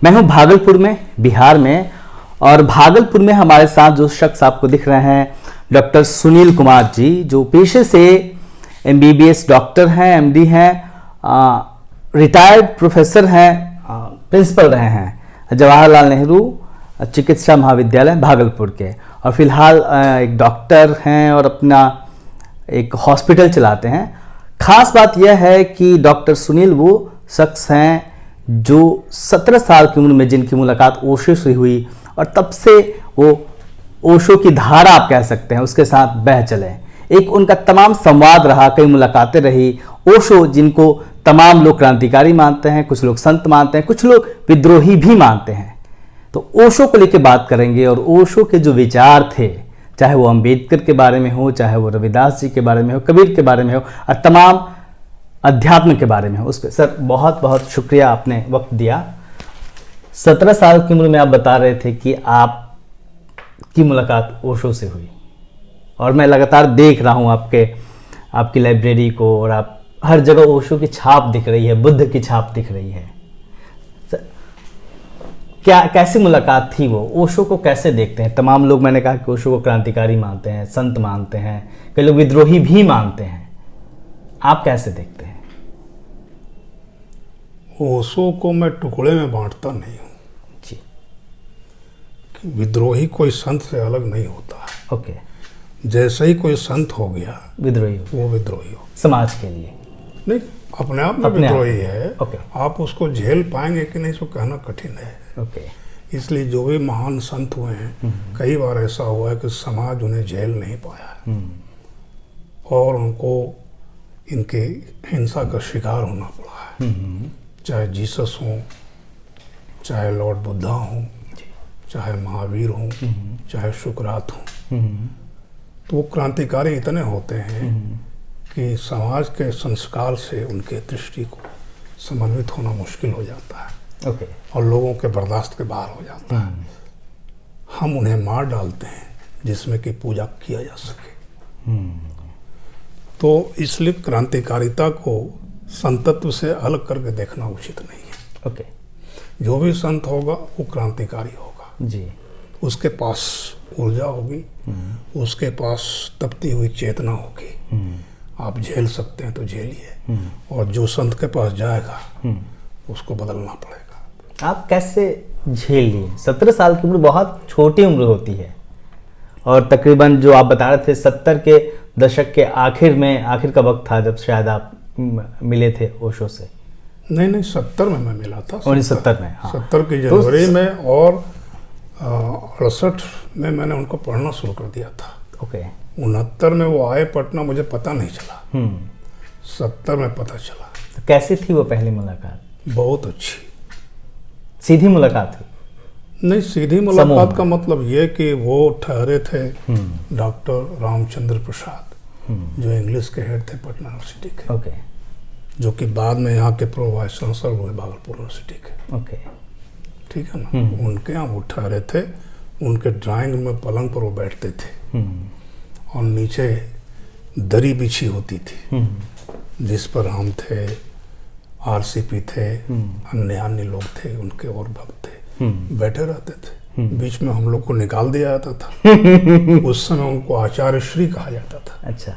मैं हूं भागलपुर में, बिहार में। और भागलपुर में हमारे साथ जो शख्स आपको दिख रहे हैं, डॉक्टर सुनील कुमार जी, जो पेशे से MBBS डॉक्टर हैं, MD हैं, रिटायर्ड प्रोफेसर हैं, प्रिंसिपल रहे हैं जवाहरलाल नेहरू चिकित्सा महाविद्यालय भागलपुर के, और फिलहाल एक डॉक्टर हैं और अपना एक हॉस्पिटल चलाते हैं। खास बात यह है कि डॉक्टर सुनील वो शख्स हैं जो 17 साल की उम्र में जिनकी मुलाकात ओशो से हुई और तब से वो ओशो की धारा आप कह सकते हैं उसके साथ बह चले। एक उनका तमाम संवाद रहा, कई मुलाकातें रही। ओशो जिनको तमाम लोग क्रांतिकारी मानते हैं, कुछ लोग संत मानते हैं, कुछ लोग विद्रोही भी मानते हैं। तो ओशो को लेकर बात करेंगे और ओशो के जो विचार थे, चाहे वो अंबेडकर के बारे में हो, चाहे वो रविदास जी के बारे में हो, कबीर के बारे में हो, और तमाम अध्यात्म के बारे में हो, उस पर सर बहुत बहुत शुक्रिया, आपने वक्त दिया। 17 साल की उम्र में आप बता रहे थे कि आपकी मुलाकात ओशो से हुई, और मैं लगातार देख रहा हूँ आपकी लाइब्रेरी को, और आप हर जगह ओशो की छाप दिख रही है, बुद्ध की छाप दिख रही है। क्या कैसी मुलाकात थी वो? ओशो को कैसे देखते हैं? तमाम लोग, मैंने कहा कि ओशो को क्रांतिकारी मानते हैं, संत मानते हैं, कई लोग विद्रोही भी मानते हैं। आप कैसे देखते हैं? ओशो को मैं टुकड़े में बांटता नहीं हूँ जी। विद्रोही कोई संत से अलग नहीं होता है। ओके। जैसे ही कोई संत हो गया विद्रोही वो विद्रोही हो, समाज के लिए नहीं, अपने आप में विद्रोही है। ओके। आप उसको झेल पाएंगे कि नहीं, इसको कहना कठिन है। ओके। इसलिए जो भी महान संत हुए हैं, कई बार ऐसा हुआ है कि समाज उन्हें झेल नहीं पाया है और उनको इनके हिंसा का शिकार होना पड़ा है। चाहे जीसस हो, चाहे लॉर्ड बुद्धा हो, चाहे महावीर हो, चाहे शुक्रात हो, तो वो क्रांतिकारी इतने होते हैं कि समाज के संस्कार से उनके दृष्टि को समन्वित होना मुश्किल हो जाता है। ओके। और लोगों के बर्दाश्त के बाहर हो जाता है। हम उन्हें मार डालते हैं जिसमें कि पूजा किया जा सके। तो इसलिए क्रांतिकारिता को संतत्व से अलग करके देखना उचित नहीं है। ओके। जो भी संत होगा वो क्रांतिकारी होगा जी। उसके पास ऊर्जा होगी, उसके पास तपती हुई चेतना होगी। आप झेल सकते हैं तो झेलिए, और जो संत के पास जाएगा उसको बदलना पड़ेगा। आप कैसे झेल लिए? 17 साल की उम्र बहुत छोटी उम्र होती है, और तकरीबन जो आप बता रहे थे 70 के दशक के आखिर का वक्त था जब शायद आप मिले थे ओशो से। नहीं, 70 में मैं मिला था। 1970 में, हाँ। 70 की जनवरी में, और 68 में मैंने उनको पढ़ना शुरू कर दिया था। ओके। 69 में वो आए पटना, मुझे पता नहीं चला। 70 में पता चला। तो कैसी थी वो पहली मुलाकात? बहुत अच्छी। सीधी मुलाकात थी? नहीं, सीधी मुलाकात का मतलब ये कि वो ठहरे थे डॉक्टर रामचंद्र प्रसाद, जो इंग्लिश के हेड थे पटना यूनिवर्सिटी के। ओके। जो कि बाद में यहाँ के प्रो वाइस चांसलर हुए भागलपुर यूनिवर्सिटी के। ओके। ठीक है ना। उनके यहाँ वो ठहरे थे। उनके ड्राइंग में पलंग पर वो बैठते थे और नीचे दरी बिछी होती थी जिस पर हम थे, RCP थे, अन्य लोग थे, उनके और भक्त थे, बैठे रहते थे। बीच में हम लोग को निकाल दिया जाता था। उस समय उनको आचार्य श्री कहा जाता था। अच्छा।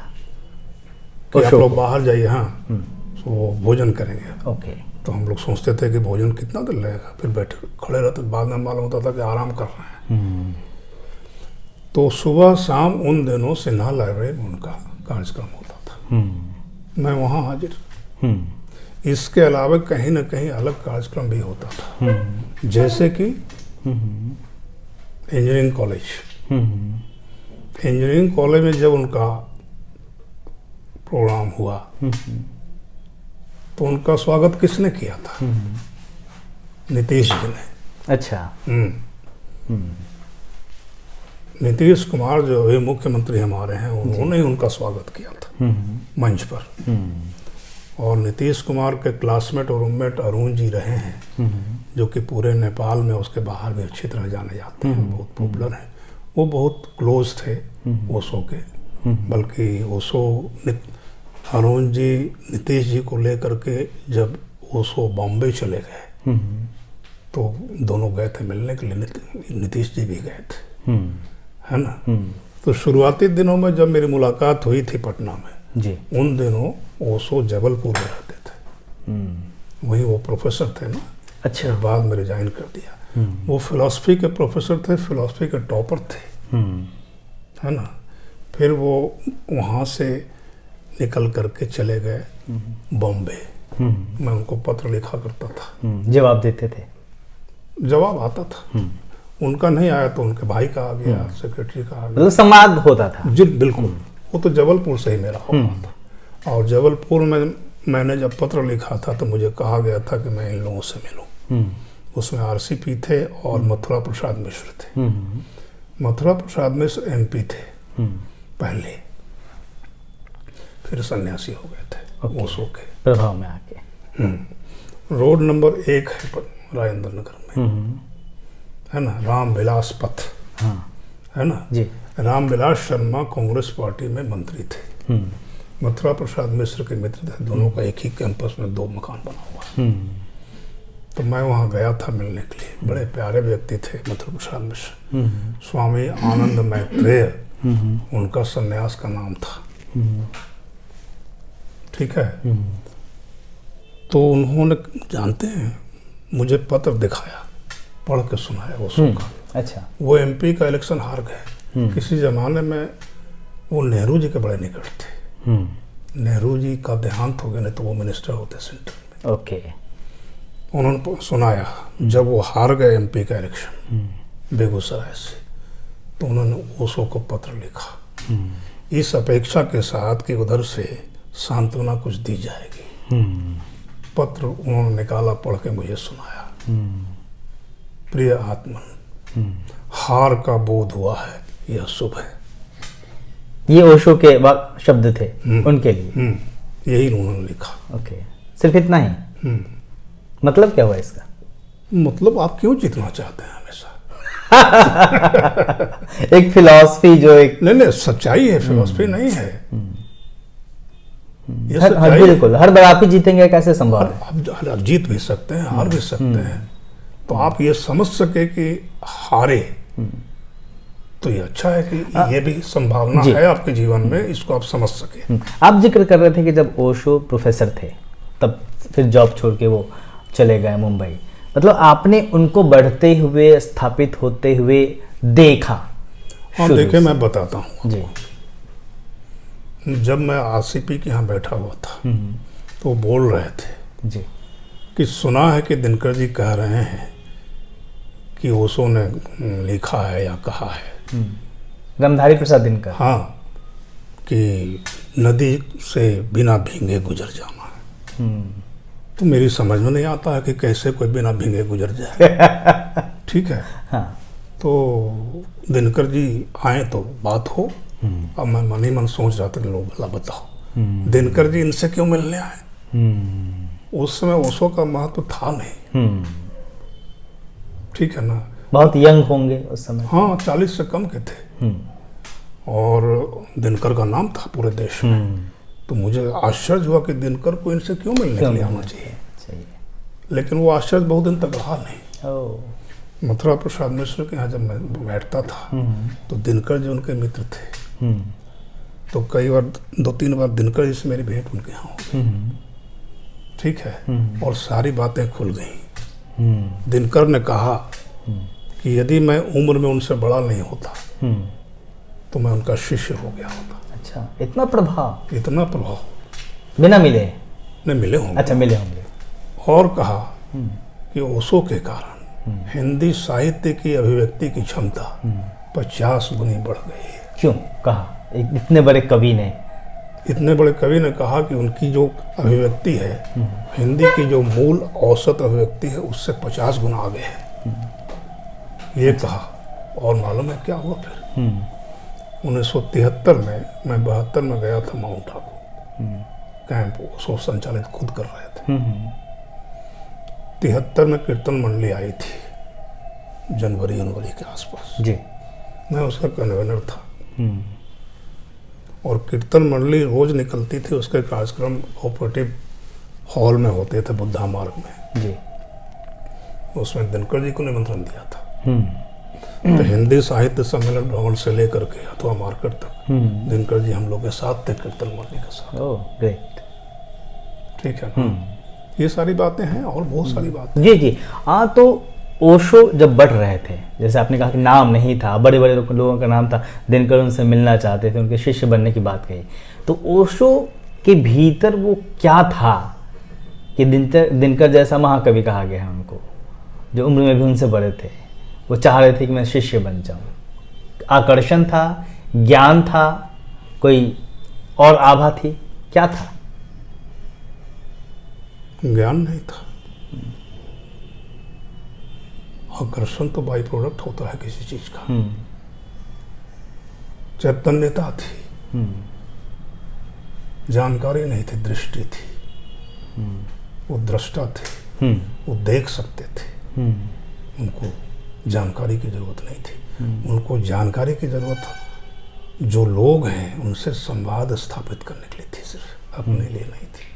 कि आप लोग बाहर जाइए, हाँ, तो वो भोजन करेंगे। ओके। तो हम लोग सोचते थे कि भोजन कितना देर लगेगा, फिर बैठे खड़े रहते, बाद में मालूम होता था कि आराम कर रहे हैं। तो सुबह शाम उन दिनों सिन्हा लाइब्रेरी में उनका कार्यक्रम होता था। मैं वहाँ हाजिर। इसके अलावा कहीं ना कहीं अलग कार्यक्रम भी होता था, जैसे कि इंजीनियरिंग कॉलेज। इंजीनियरिंग कॉलेज में जब उनका प्रोग्राम हुआ तो उनका स्वागत किसने किया था? नीतीश जी ने। अच्छा। नीतीश कुमार जो अभी मुख्यमंत्री हमारे हैं, उन्होंने ही उनका स्वागत किया था मंच पर। और नीतीश कुमार के क्लासमेट और रूममेट अरुण जी रहे हैं, जो कि पूरे नेपाल में, उसके बाहर भी अच्छी तरह जाने जाते हैं, बहुत पॉपुलर हैं। वो बहुत क्लोज थे ओशो के। बल्कि ओशो अरुण जी नीतीश जी को लेकर के जब ओशो बॉम्बे चले गए तो दोनों गए थे मिलने के लिए, नीतीश जी भी गए थे, है ना। तो शुरुआती दिनों में जब मेरी मुलाकात हुई थी पटना में जी, उन दिनों ओशो जबलपुर में रहते थे, वहीं वो प्रोफेसर थे ना। अच्छा, बाद में रिजाइन कर दिया। वो फिलॉसफी के प्रोफेसर थे, फिलॉसफी के टॉपर थे, है ना। फिर वो वहाँ से निकल करके चले गए बॉम्बे। मैं उनको पत्र लिखा करता था, जवाब देते थे, जवाब आता था। उनका नहीं आया तो उनके भाई का आ गया, सेक्रेटरी का आ गया, मतलब संवाद होता था। जी बिल्कुल। वो तो जबलपुर से ही मेरा हो रहा था। और जबलपुर में मैंने जब पत्र लिखा था तो मुझे कहा गया था कि मैं इन लोगों से मिलूं। उसमें आरसीपी थे और मथुरा प्रसाद मिश्र थे। मथुरा प्रसाद मिश्र एमपी थे पहले, फिर सन्यासी हो गए थे ओशो के प्रभाव में आके। रोड नंबर 1 है राजेंद्र नगर में, है ना, रामविलास पथ, है ना जी। रामविलास शर्मा कांग्रेस पार्टी में मंत्री थे, मथुरा प्रसाद मिश्र के मित्र थे। दोनों का एक ही कैंपस में 2 मकान बना हुआ। तो मैं वहाँ गया था मिलने के लिए। बड़े प्यारे व्यक्ति थे मथुरा प्रसाद मिश्र। स्वामी आनंद मैत्रेय उनका सन्यास का नाम था, ठीक है। तो उन्होंने, जानते हैं, मुझे पत्र दिखाया, पढ़ के सुनाया ओशो का। अच्छा, वो एमपी का इलेक्शन हार गए। किसी जमाने में वो नेहरू जी के बड़े निकट थे। नेहरू जी का देहांत हो गया, नहीं तो वो मिनिस्टर होते सेंटर में। ओके। उन्होंने सुनाया जब वो हार गए एमपी का इलेक्शन बेगूसराय से, तो उन्होंने ओशो को पत्र लिखा इस अपेक्षा के साथ कि उधर से सांत्वना कुछ दी जाएगी। पत्र उन्होंने निकाला, पढ़ के मुझे सुनाया। प्रिय आत्मन, हार का बोध हुआ है, यह शुभ है। ये ओशो के शब्द थे उनके लिए। यही उन्होंने लिखा। ओके, सिर्फ इतना ही? मतलब क्या हुआ इसका? मतलब आप क्यों जीतना चाहते हैं हमेशा? एक फिलॉसफी जो एक, नहीं, सच्चाई है, फिलॉसफी नहीं है। ये हर सच्चाई है। बिल्कुल, हर बार आप ही जीतेंगे कैसे संभव है? आप जीत भी सकते हैं, हार भी सकते हैं। तो आप ये समझ सके कि हारे तो ये अच्छा है कि ये भी संभावना है आपके जीवन में, इसको आप समझ सके। आप जिक्र कर रहे थे कि जब ओशो प्रोफेसर थे तब फिर जॉब छोड़ के वो चले गए मुंबई। मतलब आपने उनको बढ़ते हुए, स्थापित होते हुए देखा? हाँ, देखिए, मैं बताता हूँ जी। जब मैं आरसीपी के यहाँ बैठा हुआ था तो वो बोल रहे थे जी कि सुना है कि दिनकर जी कह रहे हैं कि ओशो ने लिखा है या कहा है, रामधारी प्रसाद दिनकर, हाँ, कि नदी से बिना भींगे गुजर जाना है। तो मेरी समझ में नहीं आता है कि कैसे कोई बिना भींगे गुजर जाए। ठीक है। हाँ। तो दिनकर जी आए तो बात हो। अब मैं मन ही मन सोच रहा था कि लोग भला बताओ दिनकर जी इनसे क्यों मिलने आए। उस समय ओशो का महत्व था नहीं, ठीक है ना। बहुत यंग होंगे उस समय। हाँ, 40 से कम के थे और दिनकर का नाम था पूरे देश में। तो मुझे आश्चर्य हुआ कि दिनकर को इनसे क्यों मिलने के लिए आना चाहिए। लेकिन वो आश्चर्य बहुत दिन तक रहा नहीं। मथुरा प्रसाद मिश्र के यहाँ जब मैं बैठता था तो दिनकर जी उनके मित्र थे। तो कई बार 2-3 बार दिनकर जी से मेरी भेंट उनके यहाँ हो गई, ठीक है। और सारी बातें खुल गई। दिनकर ने कहा कि यदि मैं उम्र में उनसे बड़ा नहीं होता तो मैं उनका शिष्य हो गया होता। अच्छा, इतना प्रभाव? इतना प्रभाव बिना मिले? नहीं, मिले होंगे। अच्छा, मिले होंगे। और कहा कि ओशो के कारण हिंदी साहित्य की अभिव्यक्ति की क्षमता 50 गुनी बढ़ गई है। क्यों कहा? इतने बड़े कवि ने? इतने बड़े कवि ने कहा कि उनकी जो अभिव्यक्ति है, हिंदी की जो मूल औसत अभिव्यक्ति है, उससे 50 गुना आगे है, ये कहा। और मालूम है क्या हुआ फिर? 1973 में मैं 72 में गया था माउंट आबू कैंप, ओशो संचालित खुद कर रहे थे। 73 में कीर्तन मंडली आई थी, जनवरी के आसपास जी। मैं उसका कन्वेनर था। और कीर्तन मंडली रोज निकलती थी, उसके कार्यक्रम कोऑपरेटिव हॉल में होते थे बुद्धा मार्ग में जी। उसमें दिनकर जी को निमंत्रण दिया था। तो हिंदी साहित्य सम्मेलन भ्रमण से लेकर के अथवा मार्केट तक दिनकर जी हम लोग के साथ थे, कीर्तन मंडली के साथ। Oh great. ठीक है ना, ये सारी बातें हैं और बहुत सारी बातें। जी जी हाँ, तो ओशो जब बढ़ रहे थे, जैसे आपने कहा कि नाम नहीं था, बड़े बड़े लोगों का नाम था, दिनकर उनसे मिलना चाहते थे, उनके शिष्य बनने की बात कही, तो ओशो के भीतर वो क्या था कि दिनकर जैसा महाकवि कहा गया है उनको, जो उम्र में भी उनसे बड़े थे, वो चाह रहे थे कि मैं शिष्य बन जाऊं? आकर्षण था, ज्ञान था, कोई और आभा थी, क्या था? ज्ञान नहीं था, आकर्षण तो बाई प्रोडक्ट होता है किसी चीज का। चैतन्यता थी, जानकारी नहीं थी, दृष्टि थी। वो दृष्टा थे, वो देख सकते थे। उनको जानकारी की जरूरत नहीं थी, उनको जानकारी की जरूरत जो लोग हैं उनसे संवाद स्थापित करने के लिए थी, सिर्फ अपने लिए नहीं थी।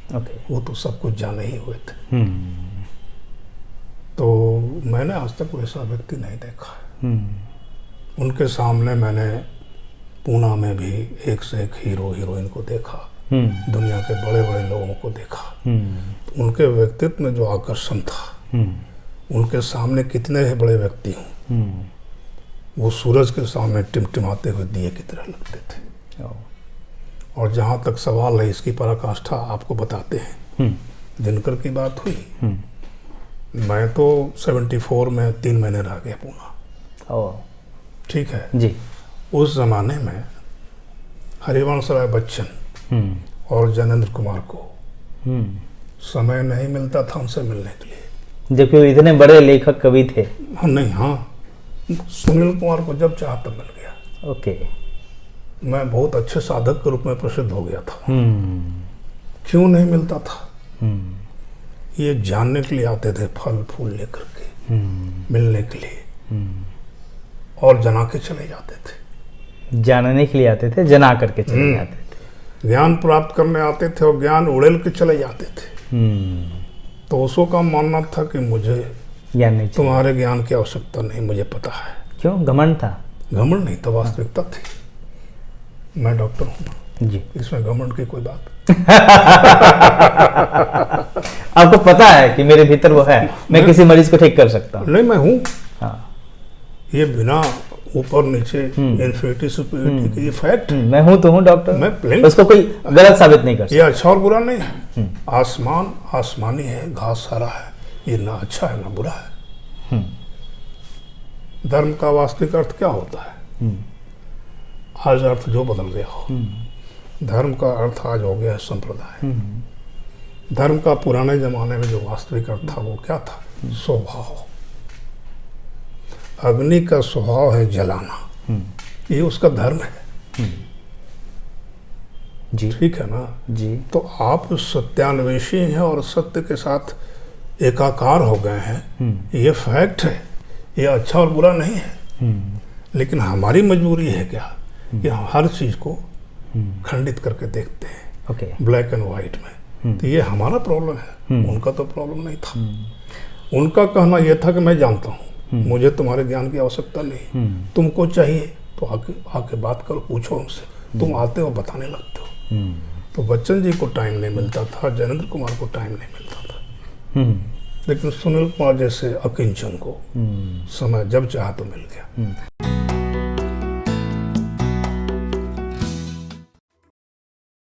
वो तो सब कुछ जाने ही हुए थे। तो मैंने आज तक वैसा व्यक्ति नहीं देखा है। उनके सामने मैंने पूना में भी एक से एक हीरो हीरोइन को देखा, दुनिया के बड़े बड़े लोगों को देखा। उनके व्यक्तित्व में जो आकर्षण था, उनके सामने कितने बड़े व्यक्ति हों, वो सूरज के सामने टिमटिमाते हुए दिए की तरह लगते थे। और जहाँ तक सवाल है इसकी पराकाष्ठा आपको बताते हैं, दिनकर की बात हुई, मैं तो 74 में 3 महीने रह गया पूना। ठीक है जी। उस जमाने में हरिवंश राय बच्चन और जैनेंद्र कुमार को समय नहीं मिलता था उनसे मिलने के लिए, जबकि वो इतने बड़े लेखक कवि थे। नहीं, हाँ, सुनील कुमार को जब चाहा तब मिल गया। ओके। मैं बहुत अच्छे साधक के रूप में प्रसिद्ध हो गया था। क्यों नहीं मिलता था? ये जानने के लिए आते थे, फल फूल लेकर के, मिलने के लिए, और जना के चले जाते थे। जानने के लिए आते थे, जना करके चले जाते थे। ज्ञान प्राप्त करने आते थे और ज्ञान उड़ेल के चले जाते थे। तो उसको का मानना था कि मुझे ज्ञान नहीं, तुम्हारे ज्ञान की आवश्यकता नहीं, मुझे पता है। क्यों? घमंड था? घमंड नहीं था, वास्तविकता थी। मैं डॉक्टर हूँ जी, इसमें घमंड की कोई बात आपको पता है कि मेरे भीतर वो है, मैं किसी मरीज को ठीक कर सकता हूँ। नहीं, मैं हूँ। हाँ, ये बिना ऊपर नीचे इन्फिनिटी सुपीरियरिटी की, ये फैक्ट है। मैं हूँ तो हूँ डॉक्टर, मैं प्लेन, उसको कोई गलत साबित नहीं कर सकता। ये अच्छा और बुरा नहीं है। आसमान आसमानी है, घास हरा है, ये ना अच्छा है ना बुरा है। धर्म का वास्तविक अर्थ क्या होता है? आज अर्थ जो बदल गया हो, धर्म का अर्थ आज हो गया है संप्रदाय। धर्म का पुराने जमाने में जो वास्तविक अर्थ था वो क्या था? स्वभाव। अग्नि का स्वभाव है जलाना, ये उसका धर्म है। जी, ठीक है ना जी। तो आप सत्यान्वेषी हैं और सत्य के साथ एकाकार हो गए हैं, ये फैक्ट है। ये अच्छा और बुरा नहीं है। लेकिन हमारी मजबूरी है क्या कि हम हर चीज को खंडित करके देखते हैं, ओके, ब्लैक एंड व्हाइट में। तो ये हमारा प्रॉब्लम है, उनका तो प्रॉब्लम नहीं था। उनका कहना यह था कि मैं जानता हूँ, मुझे तुम्हारे ज्ञान की आवश्यकता नहीं, तुमको चाहिए तो आके बात करो, पूछो उनसे। तुम आते हो बताने लगते हो। तो बच्चन जी को टाइम नहीं मिलता था, जैनेंद्र कुमार को टाइम नहीं मिलता था। लेकिन सुनील कुमार जैसे अकिंचन को समय जब चाहा तो मिल गया।